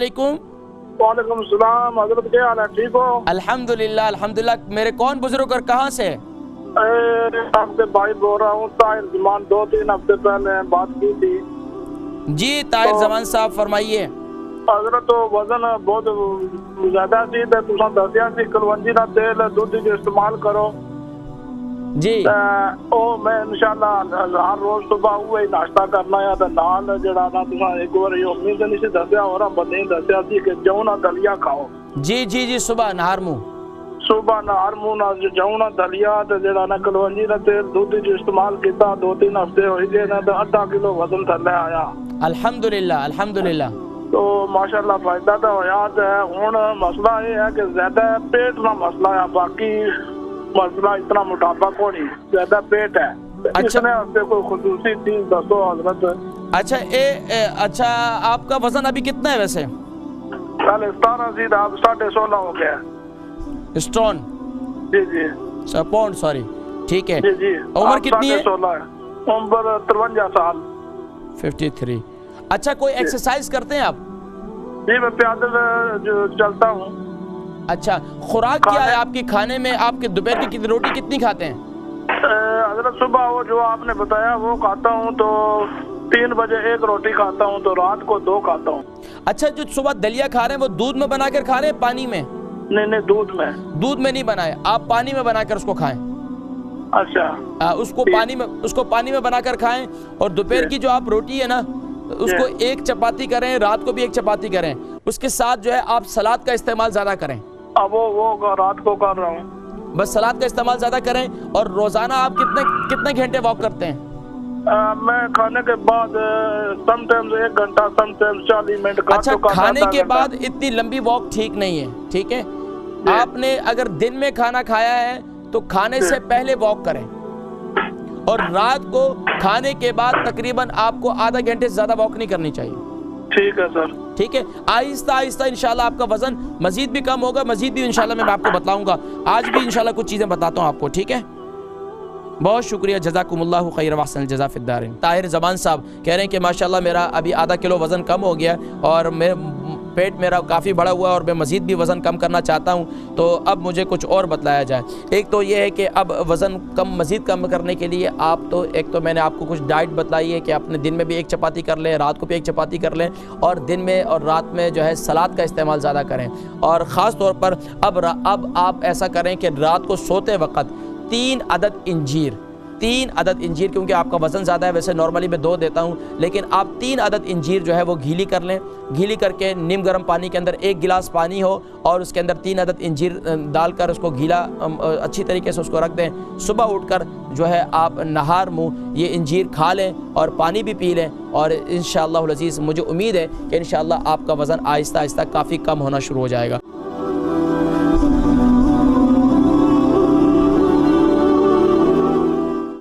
अलैकुम। वालेकुम सलाम। हजरत क्या हाल है, ठीक हो? अल्हम्दुलिल्लाह अल्हम्दुलिल्लाह। मेरे कौन बुजुर्ग और कहाँ से? आपके भाई बोल रहा हूँ, ताहिर जमान। 2-3 हफ्ते पहले बात की थी। जी ताहिर जमान साहब फरमाइए। हजरत तो वजन बहुत ज्यादा सी, तुसा दसिया सी कलवंजी का तेल दूध जो इस्तेमाल करो जी ओ मैं इंशाल्लाह हर रोज सुबह वही नाश्ता करना है। तो नाल जड़ा ना तुसा एक बार यो उम्मीद नहीं सी दसिया और बंदे दसिया सी कि जौ ना दलिया खाओ। जी जी जी सुबह नहर मुँह। सुबह नहर मुँह ना जौ ना दलिया ते जड़ा ना कलवंजी का तेल दूध जो इस्तेमाल किया 2-3 हफ्ते हो गए ना, तो आधा किलो वजन थले आया। अल्हम्दुलिल्लाह अल्हम्दुलिल्लाह। तो माशाल्लाह फायदा तो होया है। हुण मसला ये है कि ज्यादा पेट ना मसला है, बाकी मसला इतना मोटापा को नहीं, ज्यादा पेट है। अच्छा। इसने हफ्ते कोई खुसूसी चीज दसो हजरत। अच्छा आपका वजन अभी कितना है वैसे? कल 17 सी, अब 16.5 हो गया। स्टोन जी जी पौंड सॉरी, ठीक है। जी जी। उम्र कितनी है? 16.5 है। उम्र 53 साल। 53। अच्छा कोई एक्सरसाइज करते हैं आप? जी मैं पैदल जो चलता हूँ। अच्छा खुराक क्या है आपकी? खाने में आपके दोपहर की रोटी कितनी खाते हैं? हजरत सुबह वो जो आपने बताया वो खाता हूँ, तो 3 बजे 1 रोटी खाता हूँ, तो रात को 2 खाता हूँ। अच्छा जो सुबह दलिया खा रहे हैं वो दूध में बनाकर खा रहे हैं पानी में? नहीं दूध में। दूध में नहीं बनाए, आप पानी में बनाकर उसको खाएं। अच्छा उसको पानी में बनाकर खाएं। और दोपहर की जो आप रोटी है ना उसको 1 चपाती करें, रात को भी 1 चपाती करें। उसके साथ जो है आप सलाद का इस्तेमाल ज्यादा करें। अब वो रात को कर रहा हूँ। बस सलाद का इस्तेमाल ज्यादा करें। और रोजाना आप कितने घंटे वॉक करते हैं? मैं खाने के बाद समटाइम्स 1 घंटा, समटाइम्स 40 मिनट। अच्छा खाने के बाद इतनी लंबी वॉक ठीक नहीं है, ठीक है। आपने अगर दिन में खाना खाया है तो खाने से पहले वॉक करें, और रात को खाने के बाद तकरीबन आपको आधा घंटे से ज्यादा वॉक नहीं करनी चाहिए। ठीक है सर। ठीक है। आहिस्ता आहिस्ता इंशाल्लाह आपका वजन मजीद भी कम होगा, मजीद भी इंशाल्लाह मैं आपको बताऊंगा। आज भी इंशाल्लाह कुछ चीजें बताता हूँ आपको, ठीक है। बहुत शुक्रिया, जज़ाकुमुल्लाहु खैर व अहसन जज़ा फिद्दारिन। ताहिर जमान साहब कह रहे हैं कि माशाल्लाह मेरा अभी आधा किलो वज़न कम हो गया और पेट मेरा काफ़ी बड़ा हुआ और मैं मज़ीद भी वज़न कम करना चाहता हूँ, तो अब मुझे कुछ और बतलाया जाए। एक तो ये है कि अब वज़न मज़ीद कम करने के लिए आप तो एक तो मैंने आपको कुछ डाइट बताई है कि अपने दिन में भी 1 चपाती कर लें, रात को भी 1 चपाती कर लें, और दिन में और रात में जो है सलाद का इस्तेमाल ज़्यादा करें। और ख़ास तौर पर अब आप ऐसा करें कि रात को सोते वक्त 3 अदद इंजीर, क्योंकि आपका वज़न ज़्यादा है, वैसे नॉर्मली मैं 2 देता हूँ, लेकिन आप 3 अदद इंजीर जो है वो गीली कर लें। गीली करके नीम गर्म पानी के अंदर 1 गिलास पानी हो और उसके अंदर 3 अदद इंजीर डालकर उसको गीला अच्छी तरीके से उसको रख दें। सुबह उठकर जो है आप नहार मुँह ये इंजीर खा लें और पानी भी पी लें, और इंशाअल्लाह अज़ीज़ मुझे उम्मीद है कि इंशाअल्लाह आपका वज़न आहिस्ता आहिस्ता काफ़ी कम होना शुरू हो जाएगा।